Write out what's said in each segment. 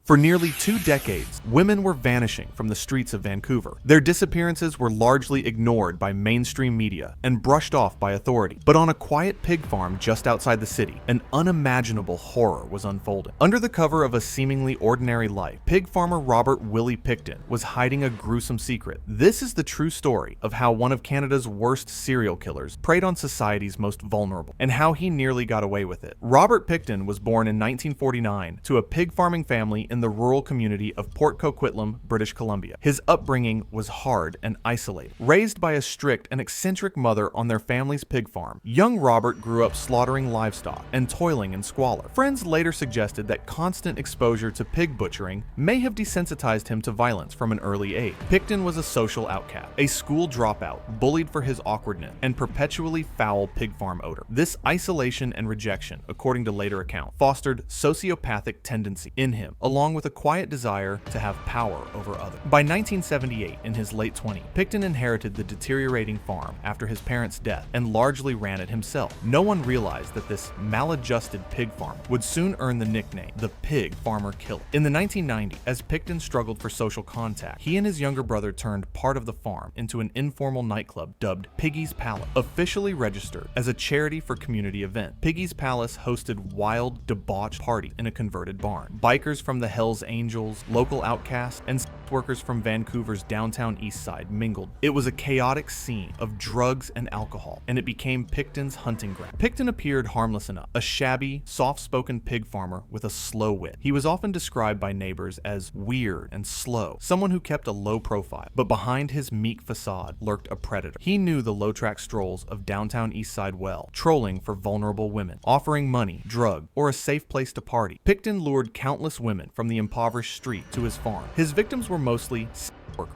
For nearly 2 decades, women were vanishing from the streets of Vancouver. Their disappearances were largely ignored by mainstream media and brushed off by authority. But on a quiet pig farm just outside the city, an unimaginable horror was unfolding. Under the cover of a seemingly ordinary life, pig farmer Robert Willie Pickton was hiding a gruesome secret. This is the true story of how one of Canada's worst serial killers preyed on society's most vulnerable, and how he nearly got away with it. Robert Pickton was born in 1949 to a pig farming family in the rural community of Port Coquitlam, British Columbia. His upbringing was hard and isolated. Raised by a strict and eccentric mother on their family's pig farm, young Robert grew up slaughtering livestock and toiling in squalor. Friends later suggested that constant exposure to pig butchering may have desensitized him to violence from an early age. Pickton was a social outcast, a school dropout, bullied for his awkwardness, and perpetually foul pig farm odor. This isolation and rejection, according to later accounts, fostered sociopathic tendency in him, along with a quiet desire to have power over others. By 1978, in his late 20s, Pickton inherited the deteriorating farm after his parents' death and largely ran it himself. No one realized that this maladjusted pig farmer would soon earn the nickname, the Pig Farmer Killer. In the 1990s, as Pickton struggled for social contact, he and his younger brother turned part of the farm into an informal nightclub dubbed Piggy's Palace. Officially registered as a charity for community event, Piggy's Palace hosted wild, debauched parties in a converted barn. Bikers from the Hells Angels, local outcasts, and sex workers from Vancouver's downtown east side mingled. It was a chaotic scene of drugs and alcohol, and it became Pickton's hunting ground. Pickton appeared harmless enough, a shabby, soft-spoken pig farmer with a slow wit. He was often described by neighbors as weird and slow, someone who kept a low profile, but behind his meek facade lurked a predator. He knew the low-track strolls of downtown east side well, trolling for vulnerable women, offering money, drug, or a safe place to party. Pickton lured countless women from the impoverished street to his farm. His victims were mostly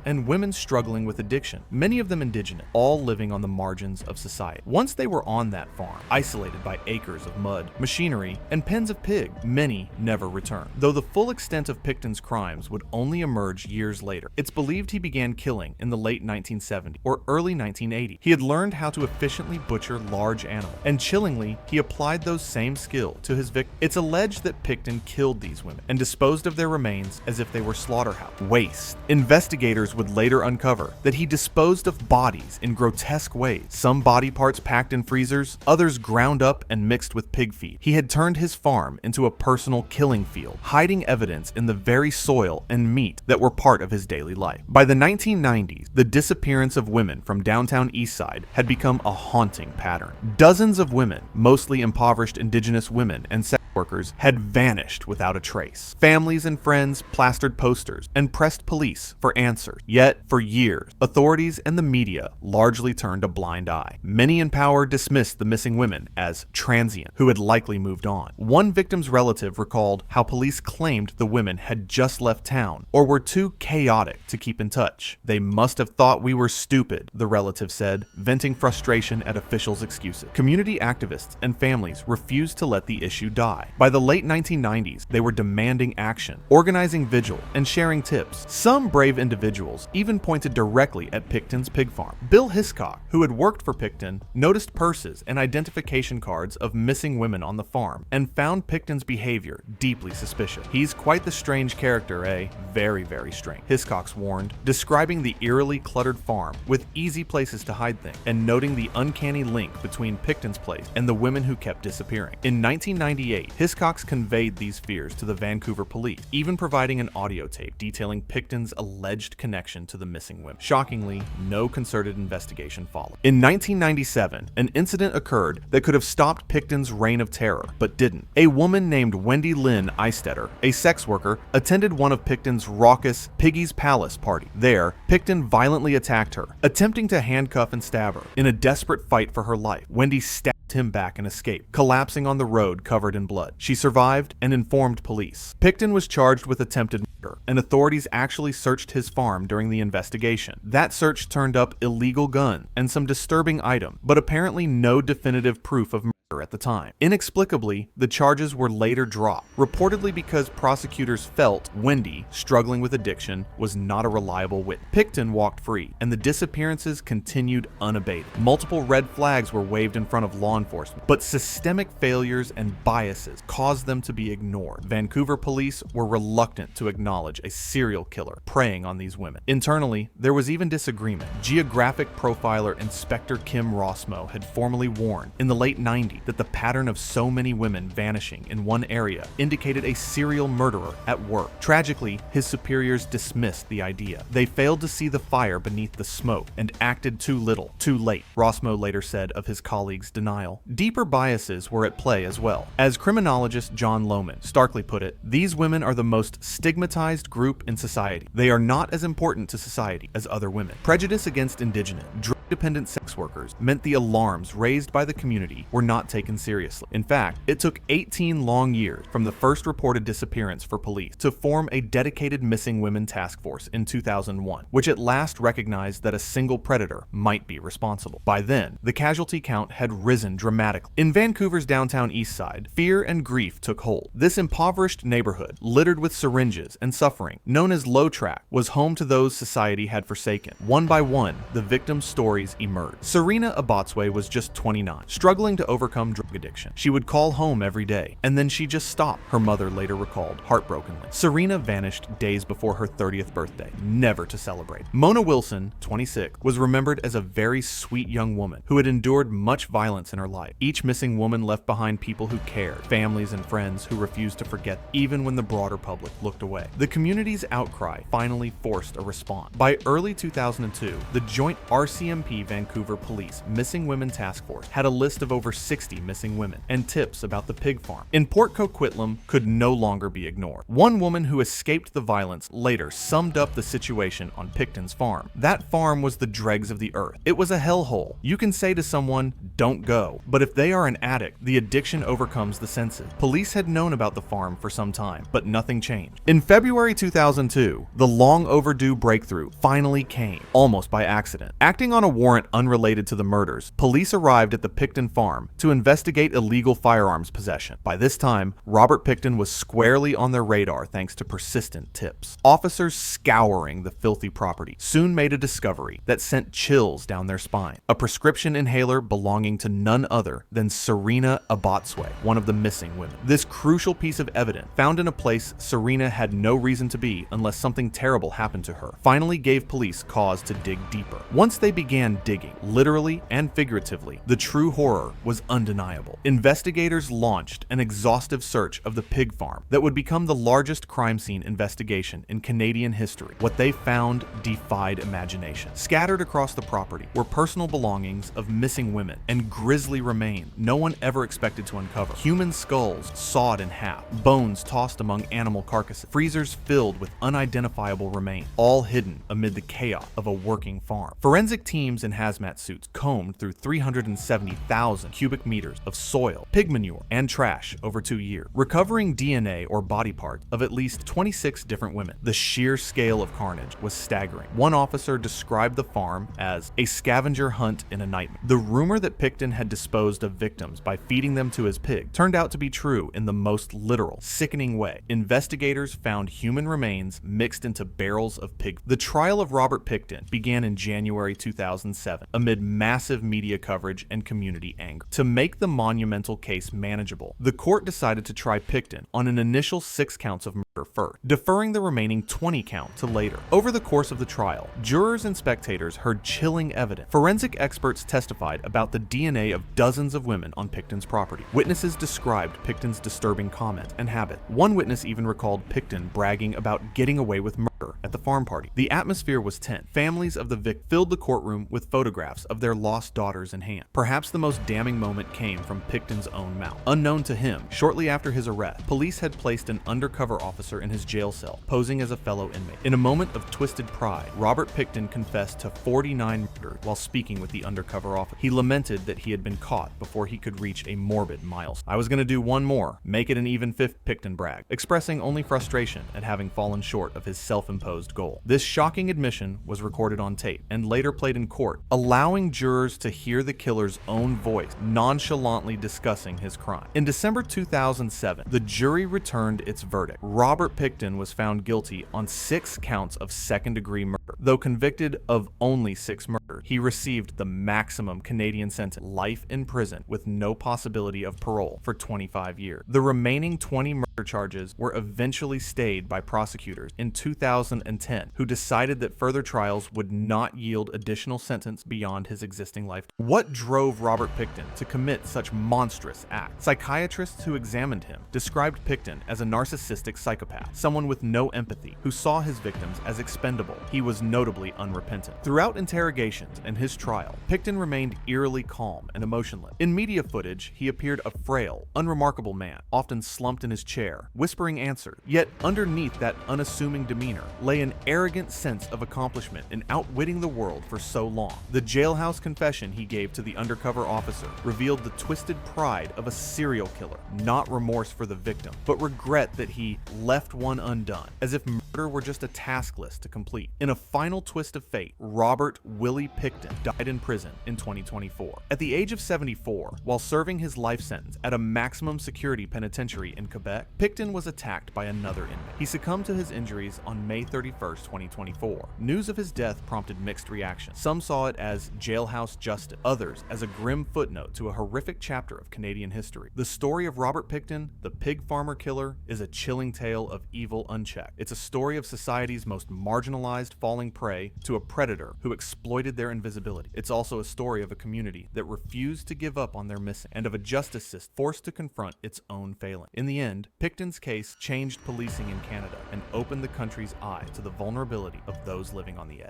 and women struggling with addiction, many of them indigenous, all living on the margins of society. Once they were on that farm, isolated by acres of mud, machinery, and pens of pig, many never returned. Though the full extent of Pickton's crimes would only emerge years later, it's believed he began killing in the late 1970s or early 1980s. He had learned how to efficiently butcher large animals, and chillingly, he applied those same skills to his victims. It's alleged that Pickton killed these women and disposed of their remains as if they were slaughterhouse waste. Investigators would later uncover that he disposed of bodies in grotesque ways, some body parts packed in freezers, others ground up and mixed with pig feed. He had turned his farm into a personal killing field, hiding evidence in the very soil and meat that were part of his daily life. By the 1990s, the disappearance of women from downtown Eastside had become a haunting pattern. Dozens of women, mostly impoverished indigenous women and sex workers, had vanished without a trace. Families and friends plastered posters and pressed police for answers. Yet, for years, authorities and the media largely turned a blind eye. Many in power dismissed the missing women as transient, who had likely moved on. One victim's relative recalled how police claimed the women had just left town or were too chaotic to keep in touch. "They must have thought we were stupid," the relative said, venting frustration at officials' excuses. Community activists and families refused to let the issue die. By the late 1990s, they were demanding action, organizing vigil, and sharing tips. Some brave individuals even pointed directly at Pickton's pig farm. Bill Hiscock, who had worked for Pickton, noticed purses and identification cards of missing women on the farm and found Pickton's behavior deeply suspicious. "He's quite the strange character, eh? Very, very strange," Hiscock warned, describing the eerily cluttered farm with easy places to hide things and noting the uncanny link between Pickton's place and the women who kept disappearing. In 1998, Hiscock conveyed these fears to the Vancouver police, even providing an audio tape detailing Pickton's alleged connection to the missing women. Shockingly, no concerted investigation followed. In 1997, an incident occurred that could have stopped Pickton's reign of terror, but didn't. A woman named Wendy Lynn Eistetter, a sex worker, attended one of Pickton's raucous Piggy's Palace party. There, Pickton violently attacked her, attempting to handcuff and stab her. In a desperate fight for her life, Wendy stabbed him back and escaped, collapsing on the road covered in blood. She survived and informed police. Pickton was charged with attempted murder, and authorities actually searched his farm during the investigation. That search turned up illegal guns and some disturbing items, but apparently no definitive proof of murder. murder at the time. Inexplicably, the charges were later dropped, reportedly because prosecutors felt Wendy, struggling with addiction, was not a reliable witness. Pickton walked free, and the disappearances continued unabated. Multiple red flags were waved in front of law enforcement, but systemic failures and biases caused them to be ignored. Vancouver police were reluctant to acknowledge a serial killer preying on these women. Internally, there was even disagreement. Geographic profiler Inspector Kim Rossmo had formally warned in the late 90s that the pattern of so many women vanishing in one area indicated a serial murderer at work. Tragically, his superiors dismissed the idea. They failed to see the fire beneath the smoke and acted too little, too late, Rossmo later said of his colleagues' denial. Deeper biases were at play as well. As criminologist John Lohman starkly put it, these women are the most stigmatized group in society. They are not as important to society as other women. Prejudice against indigenous, drug-dependent sex workers meant the alarms raised by the community were not taken seriously. In fact, it took 18 long years from the first reported disappearance for police to form a dedicated missing women task force in 2001, which at last recognized that a single predator might be responsible. By then, the casualty count had risen dramatically. In Vancouver's downtown east side, fear and grief took hold. This impoverished neighborhood, littered with syringes and suffering, known as Low Track, was home to those society had forsaken. One by one, the victims' stories emerged. Serena Abotswe was just 29, struggling to overcome drug addiction. She would call home every day, and then she just stopped, her mother later recalled, heartbrokenly. Serena vanished days before her 30th birthday, never to celebrate. Mona Wilson, 26, was remembered as a very sweet young woman who had endured much violence in her life. Each missing woman left behind people who cared, families and friends who refused to forget even when the broader public looked away. The community's outcry finally forced a response. By early 2002, the joint RCMP Vancouver Police Missing Women Task Force had a list of over 60 missing women and tips about the pig farm in Port Coquitlam could no longer be ignored. One woman who escaped the violence later summed up the situation on Pickton's farm. That farm was the dregs of the earth. It was a hellhole. You can say to someone, "Don't go," but if they are an addict, the addiction overcomes the senses. Police had known about the farm for some time, but nothing changed. In February 2002, the long overdue breakthrough finally came, almost by accident. Acting on a warrant unrelated to the murders, police arrived at the Pickton farm to investigate illegal firearms possession. By this time, Robert Pickton was squarely on their radar thanks to persistent tips. Officers scouring the filthy property soon made a discovery that sent chills down their spine. A prescription inhaler belonging to none other than Serena Abotswe, one of the missing women. This crucial piece of evidence, found in a place Serena had no reason to be unless something terrible happened to her, finally gave police cause to dig deeper. Once they began digging, literally and figuratively, the true horror was undeniable. Investigators launched an exhaustive search of the pig farm that would become the largest crime scene investigation in Canadian history. What they found defied imagination. Scattered across the property were personal belongings of missing women and grisly remains no one ever expected to uncover. Human skulls sawed in half, bones tossed among animal carcasses, freezers filled with unidentifiable remains, all hidden amid the chaos of a working farm. Forensic teams in hazmat suits combed through 370,000 cubic meters of soil, pig manure, and trash over 2 years, recovering DNA or body parts of at least 26 different women. The sheer scale of carnage was staggering. One officer described the farm as a scavenger hunt in a nightmare. The rumor that Pickton had disposed of victims by feeding them to his pig turned out to be true in the most literal, sickening way. Investigators found human remains mixed into barrels of pig. The trial of Robert Pickton began in January 2007 amid massive media coverage and community anger. To make the monumental case manageable, the court decided to try Pickton on an initial 6 counts of murder first, deferring the remaining 20 count to later. Over the course of the trial, jurors and spectators heard chilling evidence. Forensic experts testified about the DNA of dozens of women on Pickton's property. Witnesses described Pickton's disturbing comments and habit. One witness even recalled Pickton bragging about getting away with murder at the farm party. The atmosphere was tense. Families of the victims filled the courtroom with photographs of their lost daughters in hand. Perhaps the most damning moment came from Pickton's own mouth. Unknown to him, shortly after his arrest, police had placed an undercover officer officer in his jail cell, posing as a fellow inmate. In a moment of twisted pride, Robert Pickton confessed to 49 murders while speaking with the undercover officer. He lamented that he had been caught before he could reach a morbid milestone. "I was going to do one more, make it an even fifth," Pickton bragged, expressing only frustration at having fallen short of his self-imposed goal. This shocking admission was recorded on tape and later played in court, allowing jurors to hear the killer's own voice nonchalantly discussing his crime. In December 2007, the jury returned its verdict. Robert Pickton was found guilty on 6 counts of second-degree murder. Though convicted of only 6 murders, he received the maximum Canadian sentence, life in prison with no possibility of parole, for 25 years. The remaining 20 murder charges were eventually stayed by prosecutors in 2010, who decided that further trials would not yield additional sentence beyond his existing life. What drove Robert Pickton to commit such monstrous acts? Psychiatrists who examined him described Pickton as a narcissistic psychopath, someone with no empathy, who saw his victims as expendable. He was notably unrepentant. Throughout interrogations and his trial, Pickton remained eerily calm and emotionless. In media footage, he appeared a frail, unremarkable man, often slumped in his chair, whispering answers. Yet underneath that unassuming demeanor lay an arrogant sense of accomplishment in outwitting the world for so long. The jailhouse confession he gave to the undercover officer revealed the twisted pride of a serial killer, not remorse for the victim, but regret that he left one undone, as if murder were just a task list to complete. In a final twist of fate, Robert Willie Pickton died in prison in 2024. At the age of 74, while serving his life sentence at a maximum security penitentiary in Quebec, Pickton was attacked by another inmate. He succumbed to his injuries on May 31st, 2024. News of his death prompted mixed reactions. Some saw it as jailhouse justice, others as a grim footnote to a horrific chapter of Canadian history. The story of Robert Pickton, the pig farmer killer, is a chilling tale of evil unchecked. It's a story of society's most marginalized falling prey to a predator who exploited their invisibility. It's also a story of a community that refused to give up on their missing, and of a justice system forced to confront its own failing. In the end, Pickton's case changed policing in Canada and opened the country's eyes to the vulnerability of those living on the edge.